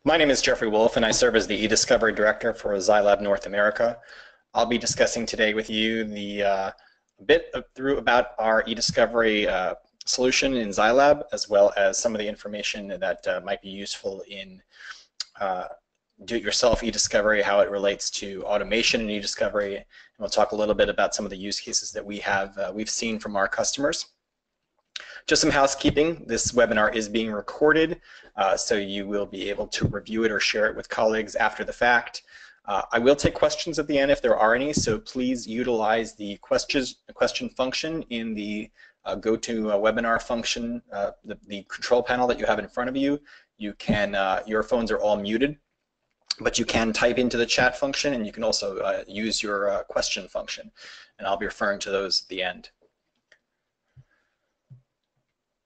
My name is Jeffrey Wolff, and I serve as the eDiscovery Director for ZyLAB North America. I'll be discussing today with you a bit about our eDiscovery solution in ZyLAB, as well as some of the information that might be useful in do-it-yourself eDiscovery, how it relates to automation in eDiscovery, and we'll talk a little bit about some of the use cases that we've seen from our customers. Just some housekeeping. This webinar is being recorded, so you will be able to review it or share it with colleagues after the fact. I will take questions at the end if there are any, so please utilize the question function in the GoToWebinar function, the control panel that you have in front of you. You can, your phones are all muted, but you can type into the chat function, and you can also use your question function, and I'll be referring to those at the end.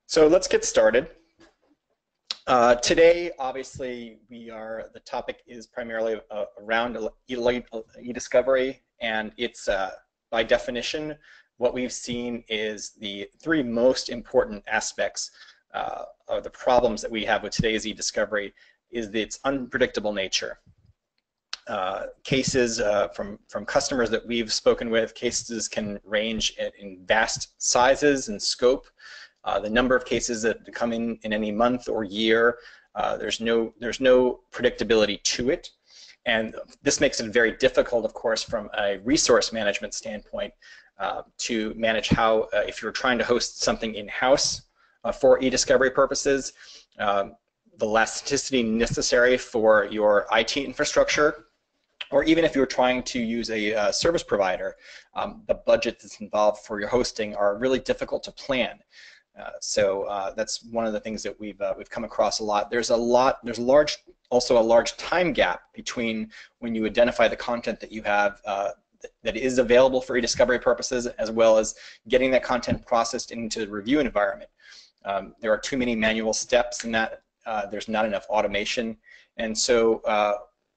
So let's get started. Today, obviously, the topic is primarily around eDiscovery, and it's by definition what we've seen is the three most important aspects of the problems that we have with today's eDiscovery is its unpredictable nature. Cases from customers that we've spoken with, cases can range in vast sizes and scope. The number of cases that come in any month or year, there's no predictability to it, and this makes it very difficult, of course, from a resource management standpoint to manage how, if you're trying to host something in-house for eDiscovery purposes, the elasticity necessary for your IT infrastructure, or even if you're trying to use a service provider, the budget that's involved for your hosting are really difficult to plan. So that's one of the things that we've come across a lot. There's also a large time gap between when you identify the content that you have that is available for eDiscovery purposes, as well as getting that content processed into the review environment. There are too many manual steps in that. There's not enough automation, and so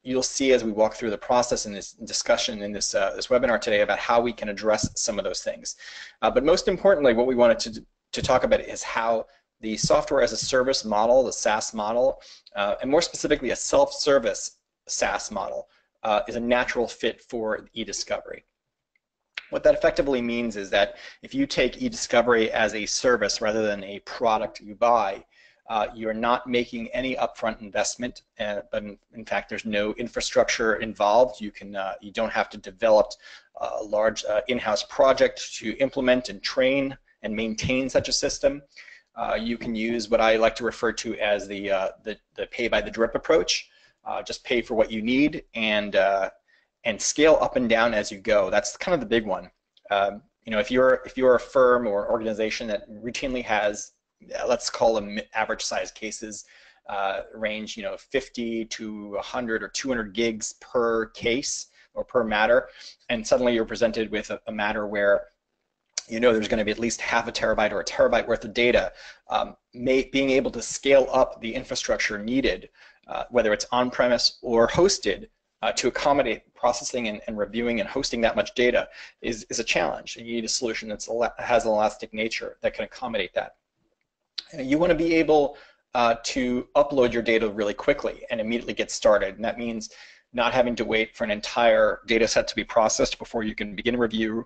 you'll see as we walk through the process in this discussion in this webinar today about how we can address some of those things. But most importantly, what we wanted to talk about is how the software as a service model, the SaaS model, and more specifically a self-service SaaS model is a natural fit for eDiscovery. What that effectively means is that if you take eDiscovery as a service rather than a product you buy, you're not making any upfront investment, but in fact there's no infrastructure involved. You don't have to develop a large in-house project to implement and train and maintain such a system. You can use what I like to refer to as the pay by the drip approach. Just pay for what you need and scale up and down as you go. That's kind of the big one. You know, if you're a firm or organization that routinely has, let's call them average size cases, range 50 to 100 or 200 gigs per case or per matter, and suddenly you're presented with a matter where there's going to be at least half a terabyte or a terabyte worth of data, being able to scale up the infrastructure needed, whether it's on-premise or hosted, to accommodate processing and reviewing and hosting that much data is a challenge. You need a solution that has an elastic nature that can accommodate that. You want to be able to upload your data really quickly and immediately get started, and that means not having to wait for an entire data set to be processed before you can begin a review,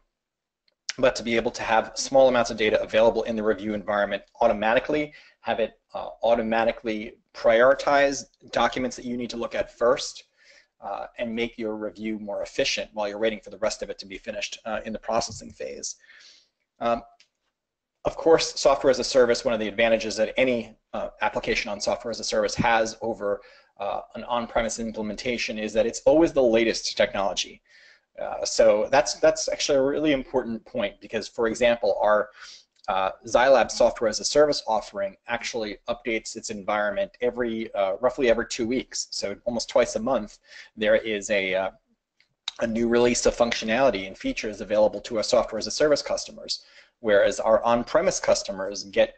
but to be able to have small amounts of data available in the review environment automatically, have it automatically prioritize documents that you need to look at first, and make your review more efficient while you're waiting for the rest of it to be finished in the processing phase. Of course, software as a service, one of the advantages that any application on software as a service has over an on-premise implementation is that it's always the latest technology. So that's actually a really important point because, for example, our ZyLAB software as a service offering actually updates its environment roughly every 2 weeks. So almost twice a month, there is a new release of functionality and features available to our software as a service customers, whereas our on-premise customers get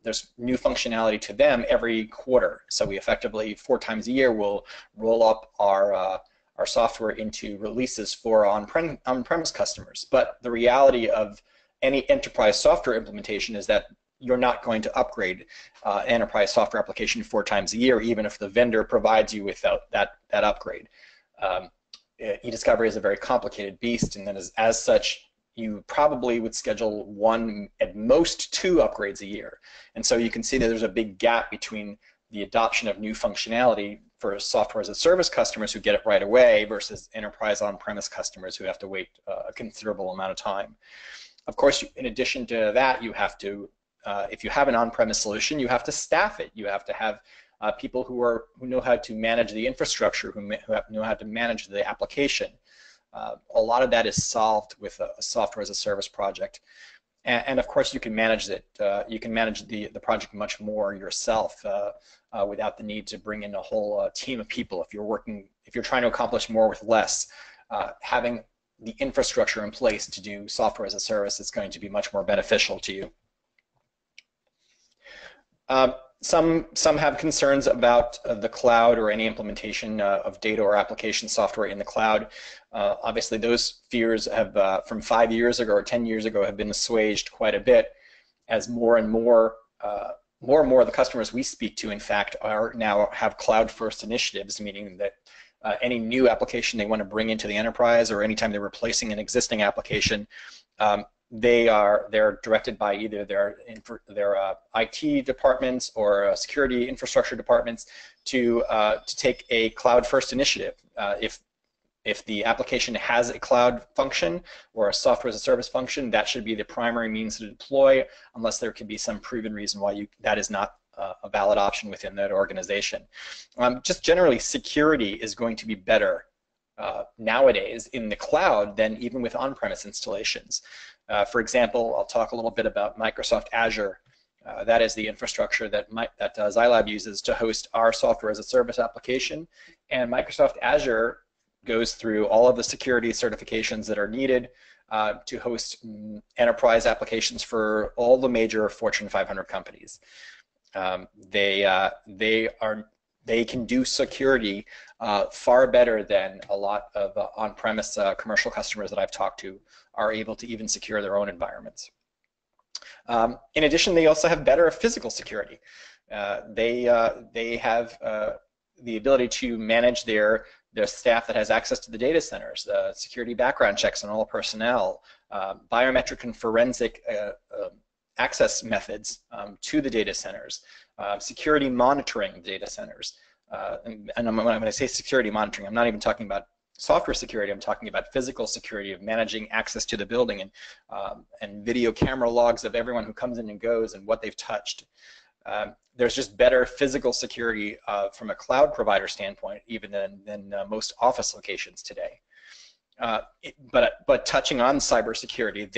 there's new functionality to them every quarter. So we effectively 4 times a year will roll up our software into releases for on-premise customers. But the reality of any enterprise software implementation is that you're not going to upgrade enterprise software application 4 times a year, even if the vendor provides you with that upgrade. eDiscovery is a very complicated beast, and then as such, you probably would schedule 1, at most 2 upgrades a year. And so you can see that there's a big gap between the adoption of new functionality for software as a service customers who get it right away versus enterprise on-premise customers who have to wait a considerable amount of time. Of course, in addition to that, you have to, if you have an on-premise solution, you have to staff it. You have to have people who know how to manage the infrastructure, who know how to manage the application. A lot of that is solved with a software as a service project. And of course, you can manage it. You can manage the project much more yourself without the need to bring in a whole team of people. If you're trying to accomplish more with less, having the infrastructure in place to do software as a service is going to be much more beneficial to you. Some have concerns about the cloud or any implementation of data or application software in the cloud. Obviously, those fears have, from 5 years ago or 10 years ago, have been assuaged quite a bit, as more and more of the customers we speak to, in fact, now have cloud-first initiatives, meaning that any new application they want to bring into the enterprise, or anytime they're replacing an existing application, they're directed by either their IT departments or security infrastructure departments to take a cloud-first initiative. If the application has a cloud function or a software as a service function, that should be the primary means to deploy, unless there could be some proven reason why that is not a valid option within that organization. Just generally, security is going to be better nowadays in the cloud than even with on-premise installations. For example, I'll talk a little bit about Microsoft Azure. That is the infrastructure that ZyLAB uses to host our software as a service application. And Microsoft Azure goes through all of the security certifications that are needed to host enterprise applications for all the major Fortune 500 companies. They can do security far better than a lot of on-premise commercial customers that I've talked to are able to even secure their own environments. In addition, they also have better physical security. They have the ability to manage their staff that has access to the data centers, security background checks on all personnel, biometric and forensic access methods to the data centers, security monitoring data centers. And when I say security monitoring, I'm not even talking about software security. I'm talking about physical security of managing access to the building and video camera logs of everyone who comes in and goes and what they've touched. There's just better physical security from a cloud provider standpoint, even than most office locations today. But touching on cybersecurity,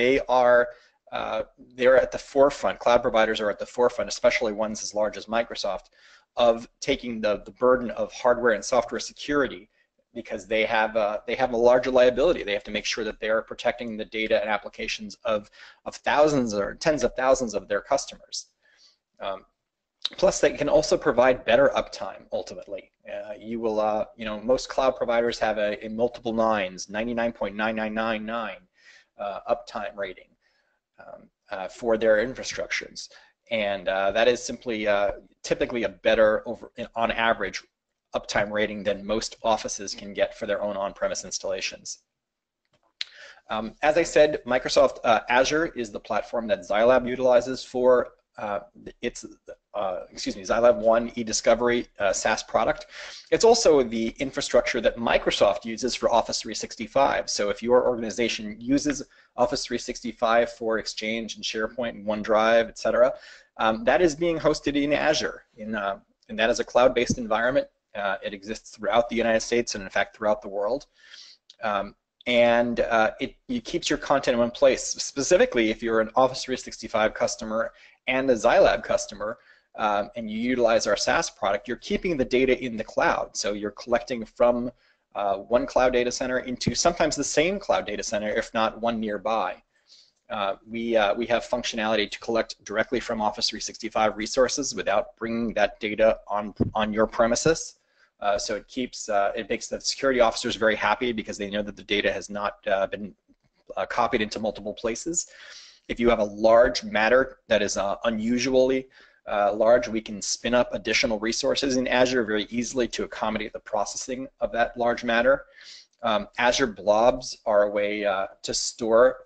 they're at the forefront. Cloud providers are at the forefront, especially ones as large as Microsoft, of taking the burden of hardware and software security, because they have a larger liability. They have to make sure that they're protecting the data and applications of thousands or tens of thousands of their customers. Plus, they can also provide better uptime. Ultimately, most cloud providers have a multiple nines, 99.9999 uptime rating for their infrastructures, and that is simply typically a better, on average, uptime rating than most offices can get for their own on-premise installations. As I said, Microsoft Azure is the platform that ZyLAB utilizes for ZyLAB ONE eDiscovery SaaS product. It's also the infrastructure that Microsoft uses for Office 365. So if your organization uses Office 365 for Exchange and SharePoint and OneDrive, etc., that is being hosted in Azure, and that is a cloud-based environment. It exists throughout the United States and, in fact, throughout the world. It keeps your content in one place. Specifically, if you're an Office 365 customer and a ZyLAB customer, and you utilize our SaaS product, you're keeping the data in the cloud. So you're collecting from one cloud data center into sometimes the same cloud data center, if not one nearby. We have functionality to collect directly from Office 365 resources without bringing that data on your premises. So it makes the security officers very happy, because they know that the data has not been copied into multiple places. If you have a large matter that is unusually large, we can spin up additional resources in Azure very easily to accommodate the processing of that large matter. Azure blobs are a way to store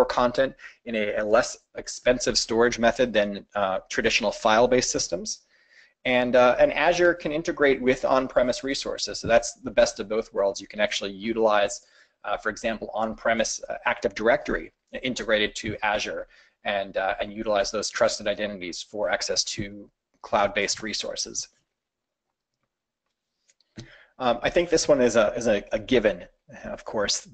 content in a less expensive storage method than traditional file-based systems. And Azure can integrate with on-premise resources, so that's the best of both worlds. You can actually utilize, for example, on-premise Active Directory integrated to Azure, and utilize those trusted identities for access to cloud-based resources. I think this one is a given. Of course,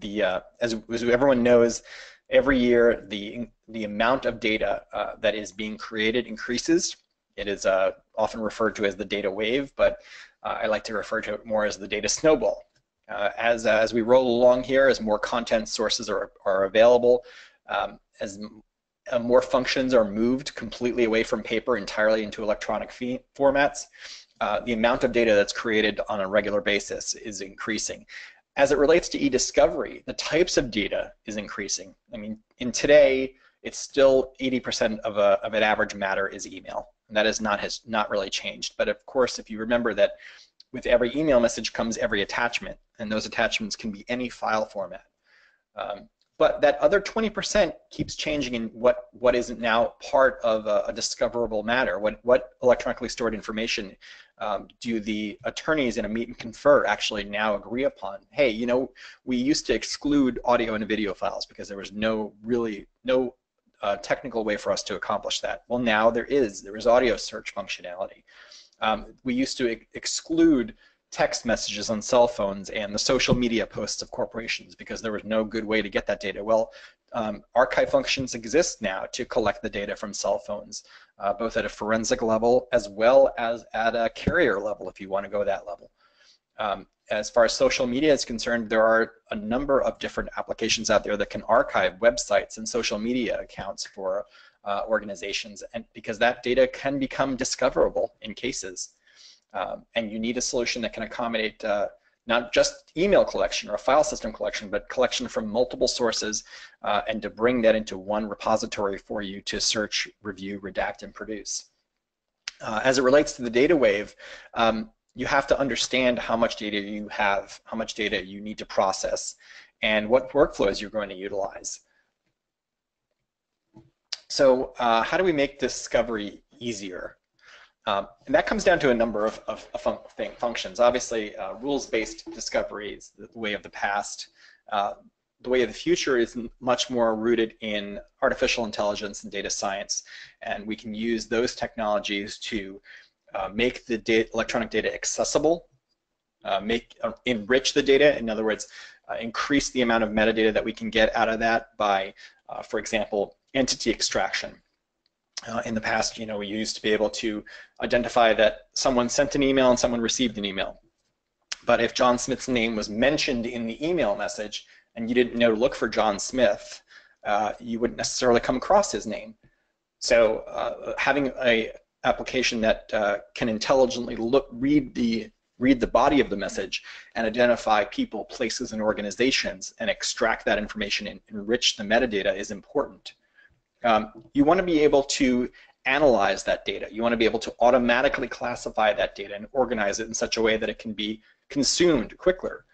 as everyone knows, every year the amount of data that is being created increases. It is often referred to as the data wave, but I like to refer to it more as the data snowball. As we roll along here, as more content sources are available, as more functions are moved completely away from paper entirely into electronic formats, the amount of data that's created on a regular basis is increasing. As it relates to eDiscovery, the types of data is increasing. I mean, in today, it's still 80% of an average matter is email. And that has not really changed. But of course, if you remember that with every email message comes every attachment, and those attachments can be any file format. But that other 20% keeps changing in what isn't now part of a discoverable matter. What electronically stored information do the attorneys in a meet and confer actually now agree upon? Hey, you know, we used to exclude audio and video files because there was no technical way for us to accomplish that. Well, now there is audio search functionality. We used to exclude text messages on cell phones and the social media posts of corporations because there was no good way to get that data. Well, archive functions exist now to collect the data from cell phones, both at a forensic level as well as at a carrier level if you want to go that level. As far as social media is concerned, there are a number of different applications out there that can archive websites and social media accounts for organizations, and because that data can become discoverable in cases. And you need a solution that can accommodate not just email collection or file system collection, but collection from multiple sources, and to bring that into one repository for you to search, review, redact, and produce. As it relates to the data wave, you have to understand how much data you have, how much data you need to process, and what workflows you're going to utilize. So how do we make discovery easier? And that comes down to a number of functions. Obviously, rules-based discovery is the way of the past. The way of the future is much more rooted in artificial intelligence and data science, and we can use those technologies to make the electronic data accessible, enrich the data. In other words, increase the amount of metadata that we can get out of that by, for example, entity extraction. In the past, you know, we used to be able to identify that someone sent an email and someone received an email. But if John Smith's name was mentioned in the email message and you didn't know to look for John Smith, you wouldn't necessarily come across his name. So having an application that can intelligently read the body of the message and identify people, places, and organizations and extract that information and enrich the metadata is important. You want to be able to analyze that data. You want to be able to automatically classify that data and organize it in such a way that it can be consumed quicker.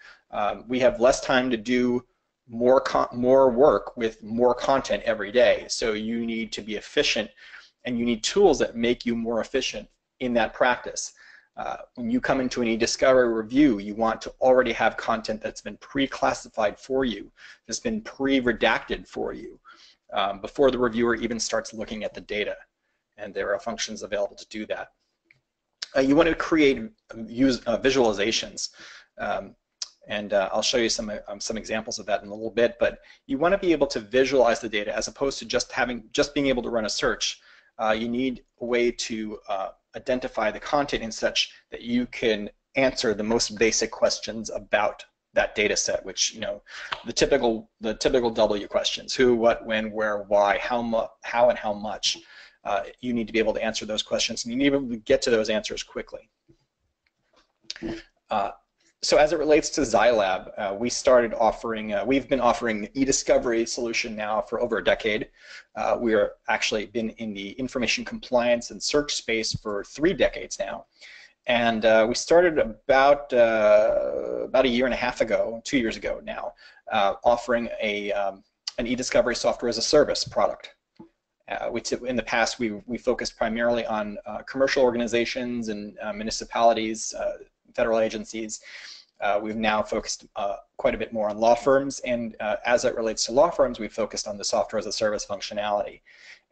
We have less time to do more work with more content every day, so you need to be efficient, and you need tools that make you more efficient in that practice. When you come into an eDiscovery review, you want to already have content that's been pre-classified for you, that's been pre-redacted for you, before the reviewer even starts looking at the data, and there are functions available to do that. You want to create visualizations, and I'll show you some examples of that in a little bit. But you want to be able to visualize the data as opposed to just being able to run a search. You need a way to identify the content in such that you can answer the most basic questions about that data set, which, you know, the typical W questions: who, what, when, where, why, how, and how much. You need to be able to answer those questions, and you need to be able to get to those answers quickly. So as it relates to ZyLab, we started offering, we've been offering eDiscovery solution now for over a decade. We are actually been in the information compliance and search space for 3 decades now. And we started about a year and a half ago, 2 years ago now, offering an eDiscovery software as a service product. Which in the past we focused primarily on commercial organizations and municipalities, federal agencies. We've now focused quite a bit more on law firms, and as it relates to law firms, we've focused on the software as a service functionality.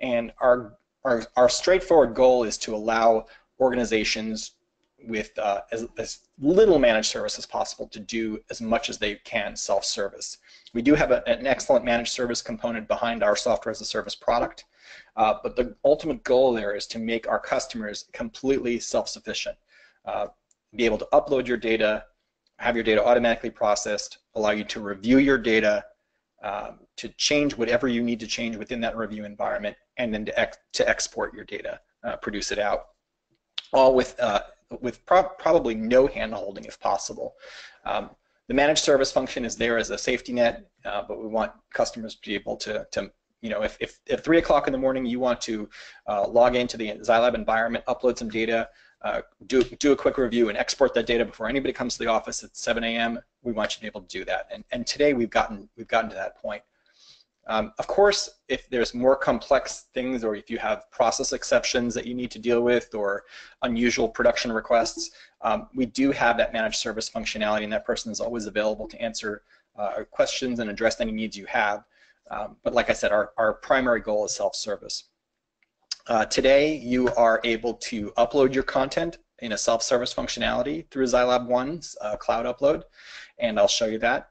And our straightforward goal is to allow organizations with as little managed service as possible to do as much as they can self-service. We do have an excellent managed service component behind our software as a service product, but the ultimate goal there is to make our customers completely self-sufficient, be able to upload your data, have your data automatically processed, allow you to review your data, to change whatever you need to change within that review environment, and then to export your data, produce it out, all with probably no hand-holding if possible. The managed service function is there as a safety net, but we want customers to be able to you know, if at 3 o'clock in the morning you want to log into the ZyLab environment, upload some data, do a quick review and export that data before anybody comes to the office at 7 a.m., we want you to be able to do that. And today we've gotten to that point. Of course, if there's more complex things, or if you have process exceptions that you need to deal with, or unusual production requests, we do have that managed service functionality, and that person is always available to answer questions and address any needs you have. But like I said, our primary goal is self-service. Today, you are able to upload your content in a self-service functionality through ZyLab ONE's cloud upload, and I'll show you that.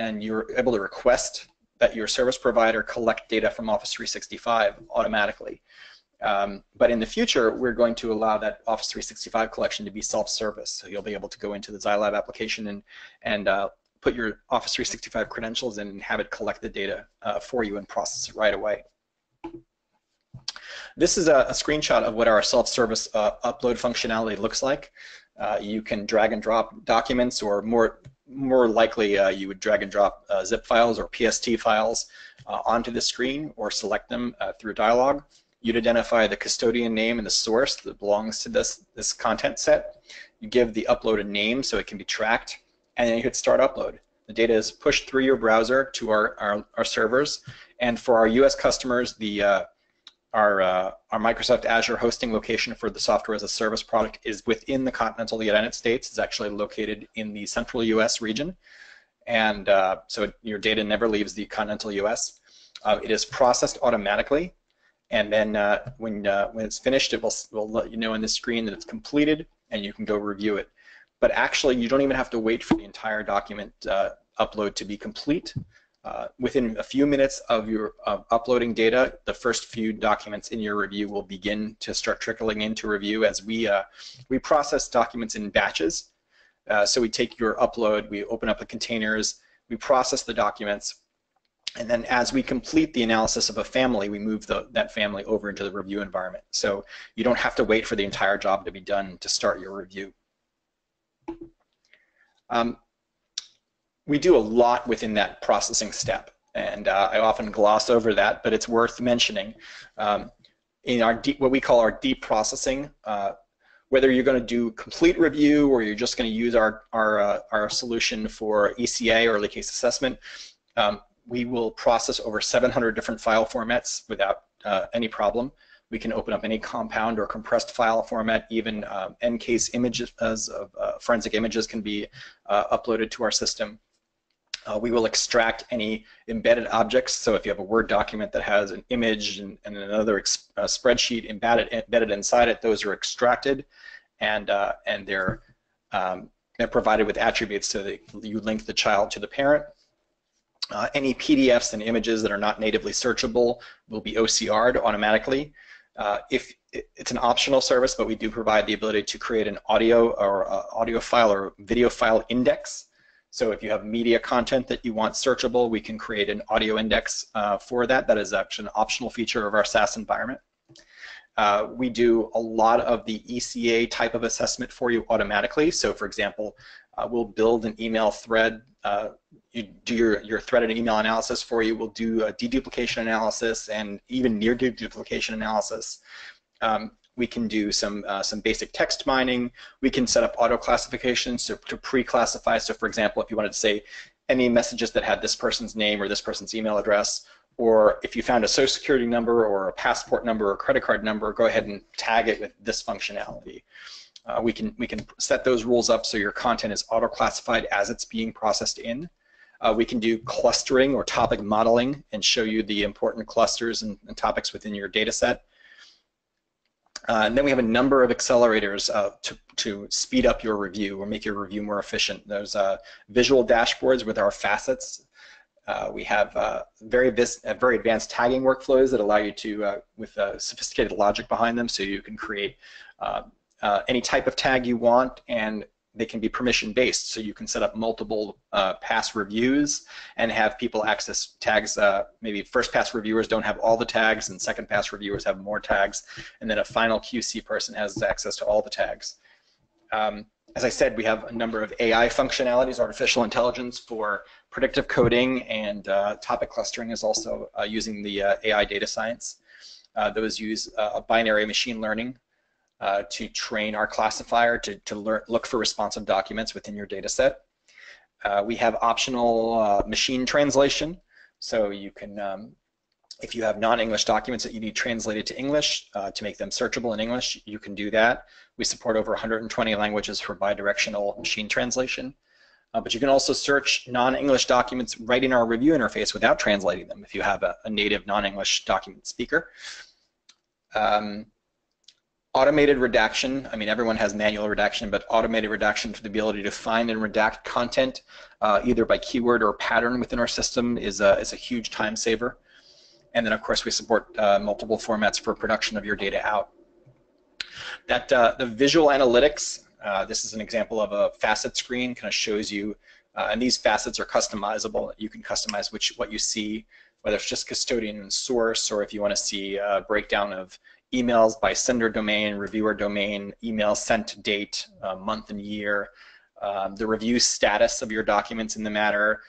And you're able to request that your service provider collect data from Office 365 automatically. But in the future, we're going to allow that Office 365 collection to be self-service. So you'll be able to go into the ZyLab application and put your Office 365 credentials in and have it collect the data for you and process it right away. This is a screenshot of what our self-service upload functionality looks like. You can drag and drop documents, or more likely you would drag and drop zip files or PST files onto the screen, or select them through dialog. You'd identify the custodian name and the source that belongs to this content set. You give the upload a name so it can be tracked, and then you hit start upload. The data is pushed through your browser to our servers, and for our US customers, our Microsoft Azure hosting location for the software as a service product is within the continental United States. It's actually located in the central US region, and so your data never leaves the continental US. It is processed automatically, and then when it's finished, it will let you know on the screen that it's completed, and you can go review it. But actually, you don't even have to wait for the entire document upload to be complete. Within a few minutes of your uploading data, the first few documents in your review will begin to start trickling into review, as we process documents in batches. So we take your upload, we open up the containers, we process the documents, and then as we complete the analysis of a family, we move that family over into the review environment. So you don't have to wait for the entire job to be done to start your review. We do a lot within that processing step, and I often gloss over that, but it's worth mentioning. In what we call our deep processing, whether you're going to do complete review or you're just going to use our solution for ECA, or early case assessment, we will process over 700 different file formats without any problem. We can open up any compound or compressed file format. Even end-case images of forensic images can be uploaded to our system. We will extract any embedded objects. So if you have a Word document that has an image and another spreadsheet embedded inside it, those are extracted, and they're provided with attributes so that you link the child to the parent. Any PDFs and images that are not natively searchable will be OCR'd automatically. If it's an optional service, but we do provide the ability to create an audio file or video file index. So if you have media content that you want searchable, we can create an audio index for that. That is actually an optional feature of our SaaS environment. We do a lot of the ECA type of assessment for you automatically. So for example, we'll build an email thread. You do your threaded email analysis for you. We'll do a deduplication analysis and even near deduplication analysis. We can do some basic text mining. We can set up auto classifications to pre-classify. So for example, if you wanted to say any messages that had this person's name or this person's email address, or if you found a social security number or a passport number or credit card number, go ahead and tag it with this functionality. We can set those rules up so your content is auto-classified as it's being processed in. We can do clustering or topic modeling and show you the important clusters and topics within your data set. And then we have a number of accelerators to speed up your review or make your review more efficient. There's visual dashboards with our facets. We have very advanced tagging workflows that allow you to, with sophisticated logic behind them, so you can create any type of tag you want, and they can be permission-based, so you can set up multiple pass reviews and have people access tags. Maybe first-pass reviewers don't have all the tags, and second-pass reviewers have more tags, and then a final QC person has access to all the tags. As I said, we have a number of AI functionalities, artificial intelligence for predictive coding, and topic clustering is also using the AI data science. Those use a binary machine learning to train our classifier to look for responsive documents within your data set. We have optional machine translation, so you can, if you have non-English documents that you need translated to English to make them searchable in English, you can do that. We support over 120 languages for bidirectional machine translation. But you can also search non-English documents right in our review interface without translating them if you have a native non-English document speaker. Automated redaction, I mean, everyone has manual redaction, but automated redaction for the ability to find and redact content either by keyword or pattern within our system is a huge time saver. And then, of course, we support multiple formats for production of your data out. The visual analytics, this is an example of a facet screen, kind of shows you, and these facets are customizable. You can customize what you see, whether it's just custodian and source, or if you want to see a breakdown of emails by sender domain, reviewer domain, email sent date, month and year, the review status of your documents in the matter.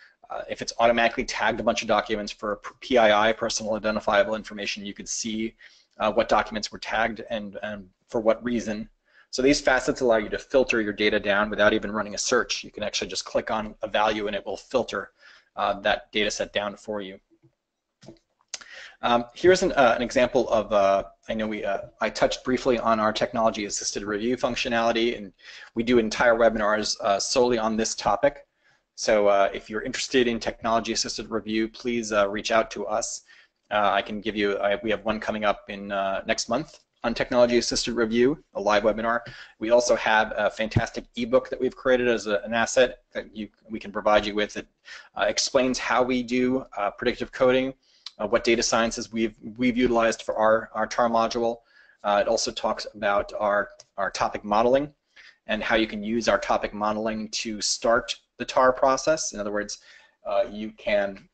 If it's automatically tagged a bunch of documents for PII, personal identifiable information, you could see what documents were tagged and for what reason. So these facets allow you to filter your data down without even running a search. You can actually just click on a value and it will filter that data set down for you. Here's an example of, I know I touched briefly on our technology-assisted review functionality, and we do entire webinars solely on this topic. So if you're interested in technology-assisted review, please reach out to us. I can give you, we have one coming up in next month on technology-assisted review, a live webinar. We also have a fantastic ebook that we've created as an asset that we can provide you with. It explains how we do predictive coding, what data sciences we've utilized for our TAR module. It also talks about our topic modeling and how you can use our topic modeling to start the TAR process. In other words, you can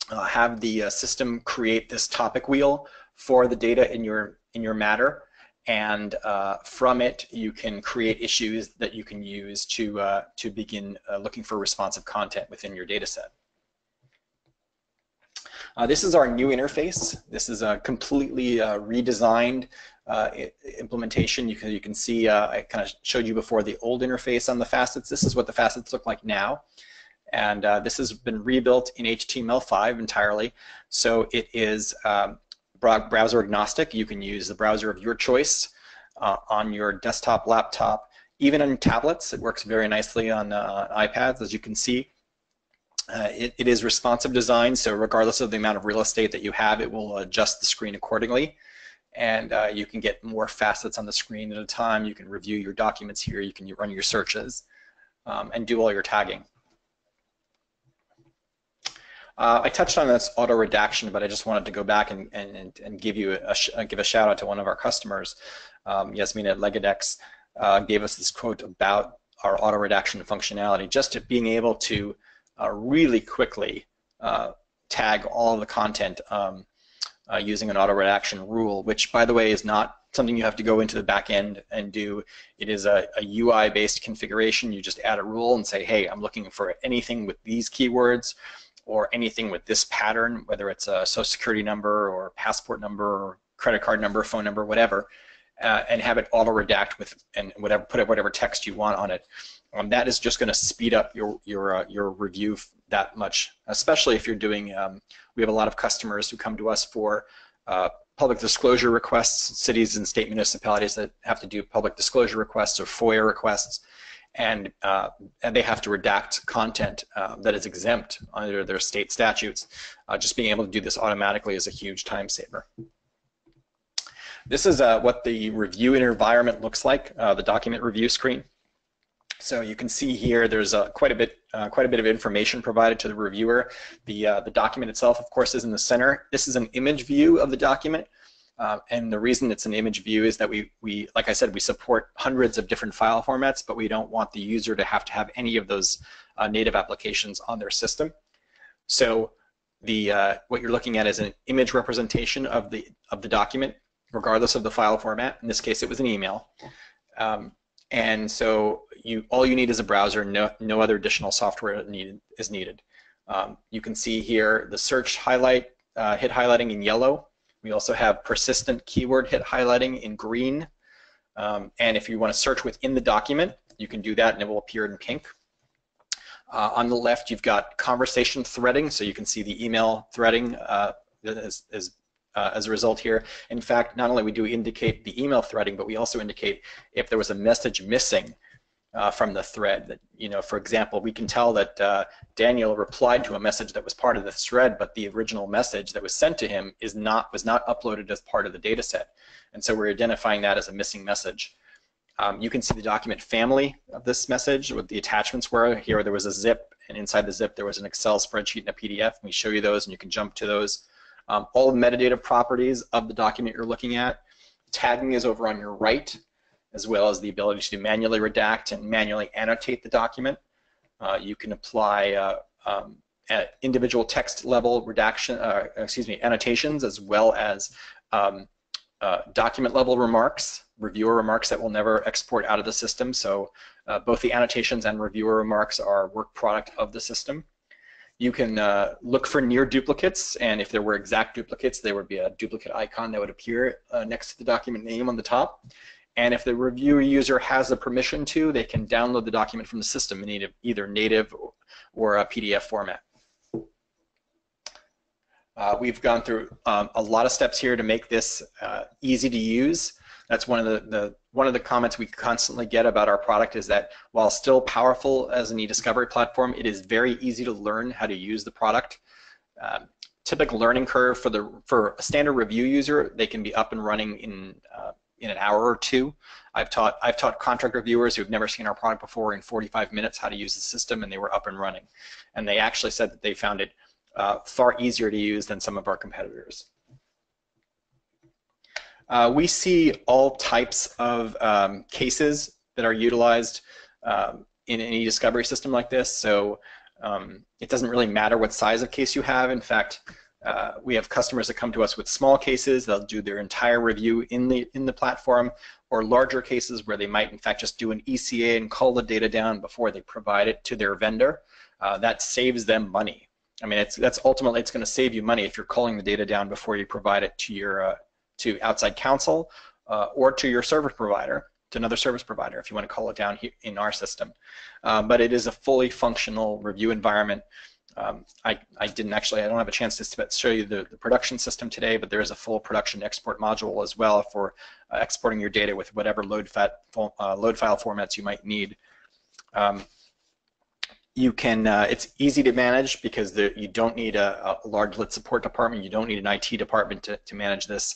have the system create this topic wheel for the data in your matter, and from it you can create issues that you can use to begin looking for responsive content within your data set. This is our new interface. This is a completely redesigned implementation. You can see I kind of showed you before the old interface on the facets. This is what the facets look like now, and this has been rebuilt in HTML5 entirely. So it is browser agnostic. You can use the browser of your choice on your desktop, laptop, even on tablets. It works very nicely on iPads, as you can see. It is responsive design, so regardless of the amount of real estate that you have, it will adjust the screen accordingly. And you can get more facets on the screen at a time. You can review your documents here. You can run your searches and do all your tagging. I touched on this auto redaction, but I just wanted to go back and give a shout out to one of our customers. Yasmina at Legadex gave us this quote about our auto redaction functionality, just to being able to really quickly tag all of the content using an auto redaction rule, which, by the way, is not something you have to go into the back end and do. It is a UI-based configuration. You just add a rule and say, hey, I'm looking for anything with these keywords or anything with this pattern, whether it's a social security number or passport number or credit card number, phone number, whatever, and have it auto redact with and put whatever text you want on it. That is just going to speed up your review that much, especially if you're doing. We have a lot of customers who come to us for public disclosure requests, cities and state municipalities that have to do public disclosure requests or FOIA requests, and they have to redact content that is exempt under their state statutes. Just being able to do this automatically is a huge time saver. This is what the review environment looks like, the document review screen. So you can see here there's quite a bit of information provided to the reviewer. The document itself, of course, is in the center. This is an image view of the document, and the reason it's an image view is that we, like I said, we support hundreds of different file formats, but we don't want the user to have any of those native applications on their system. So what you're looking at is an image representation of the document, regardless of the file format. In this case, it was an email. And so all you need is a browser. No other additional software is needed. You can see here the search highlight, hit highlighting in yellow. We also have persistent keyword hit highlighting in green. And if you want to search within the document, you can do that and it will appear in pink. On the left, you've got conversation threading, so you can see the email threading as a result here. In fact, not only we do indicate the email threading, but we also indicate if there was a message missing from the thread. That, for example, we can tell that Daniel replied to a message that was part of the thread, but the original message that was sent to him was not uploaded as part of the data set. And so we're identifying that as a missing message. You can see the document family of this message, what the attachments were. Here there was a zip, and inside the zip there was an Excel spreadsheet and a PDF. We show you those, and you can jump to those. All the metadata properties of the document you're looking at. Tagging is over on your right, as well as the ability to manually redact and manually annotate the document. You can apply individual text level redaction, annotations, as well as document level remarks, reviewer remarks that will never export out of the system. So both the annotations and reviewer remarks are work product of the system. You can look for near duplicates, and if there were exact duplicates, there would be a duplicate icon that would appear next to the document name on the top. And if the reviewer user has the permission to, they can download the document from the system in either native or a PDF format. We've gone through a lot of steps here to make this easy to use. That's one of the comments we constantly get about our product, is that while still powerful as an eDiscovery platform, it is very easy to learn how to use the product. Typical learning curve for a standard review user, they can be up and running in an hour or two. I've taught contract reviewers who've never seen our product before in 45 minutes how to use the system, and they were up and running. And they actually said that they found it far easier to use than some of our competitors. We see all types of cases that are utilized in an eDiscovery system like this, so it doesn't really matter what size of case you have. In fact, we have customers that come to us with small cases. They'll do their entire review in the platform, or larger cases where they might in fact just do an ECA and call the data down before they provide it to their vendor. That saves them money. I mean, that's ultimately, it's going to save you money if you're calling the data down before you provide it to your to outside counsel or to your service provider, to another service provider, if you want to call it down here in our system. But it is a fully functional review environment. I don't have a chance to show you the production system today, but there is a full production export module as well for exporting your data with whatever load file formats you might need. It's easy to manage because you don't need a large lit support department. You don't need an IT department to manage this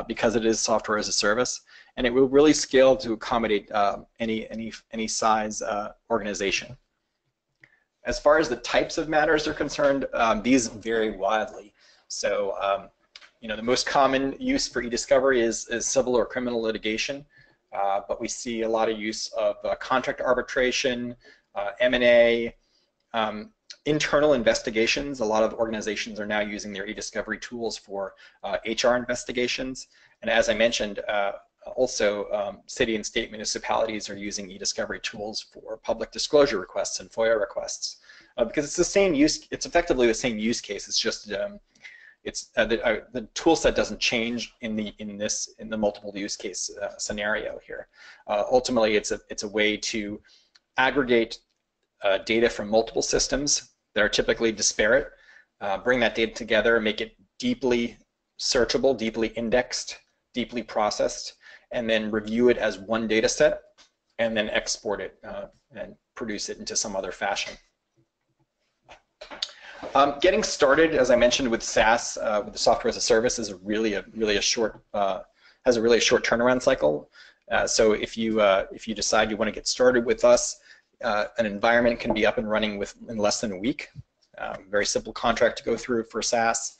because it is software as a service, and it will really scale to accommodate any size organization. As far as the types of matters are concerned, these vary widely. So, the most common use for eDiscovery is civil or criminal litigation, but we see a lot of use of contract arbitration, M&A, Internal investigations. A lot of organizations are now using their eDiscovery tools for HR investigations. And as I mentioned, also city and state municipalities are using eDiscovery tools for public disclosure requests and FOIA requests because it's the same use. It's effectively the same use case. It's just the tool set doesn't change in the multiple use case scenario here. Ultimately, it's a way to aggregate data from multiple systems that are typically disparate, bring that data together, make it deeply searchable, deeply indexed, deeply processed, and then review it as one data set, and then export it and produce it into some other fashion. Getting started, as I mentioned, with SaaS, with the software as a service, is really a short has a really short turnaround cycle. So if you decide you want to get started with us, an environment can be up and running in less than a week. Very simple contract to go through for SaaS.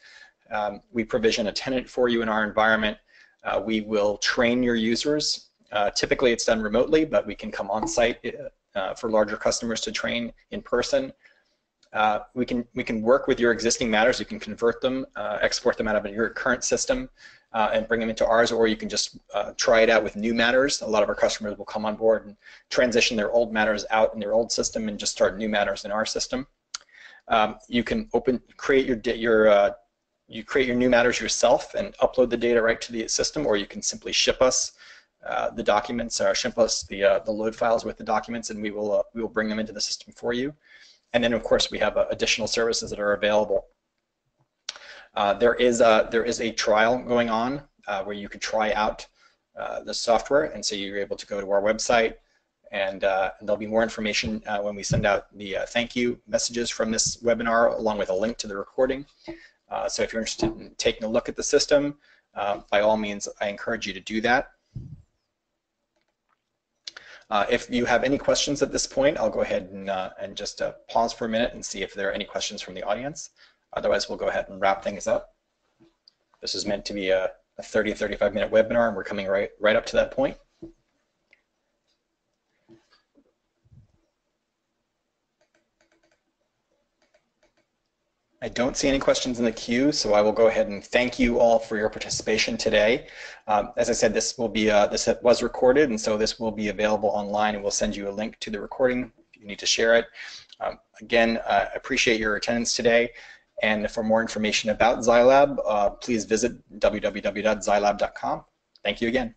We provision a tenant for you in our environment. We will train your users. Typically it's done remotely, but we can come on site for larger customers to train in person. We can work with your existing matters. You can convert them, export them out of your current system, and bring them into ours, or you can just try it out with new matters. A lot of our customers will come on board and transition their old matters out in their old system and just start new matters in our system. You can create your new matters yourself and upload the data right to the system, or you can simply ship us the documents, or ship us the load files with the documents, and we will bring them into the system for you. And then, of course, we have additional services that are available. There is a trial going on where you could try out the software, and so you're able to go to our website, and there'll be more information when we send out the thank you messages from this webinar, along with a link to the recording. So if you're interested in taking a look at the system, by all means, I encourage you to do that. If you have any questions at this point, I'll go ahead and just pause for a minute and see if there are any questions from the audience. Otherwise, we'll go ahead and wrap things up. This is meant to be a 30-35 minute webinar, and we're coming right up to that point. I don't see any questions in the queue, so I will go ahead and thank you all for your participation today. As I said, this was recorded, and so this will be available online, and we'll send you a link to the recording if you need to share it. Again, I appreciate your attendance today, and for more information about ZyLab, please visit www.zylab.com. Thank you again.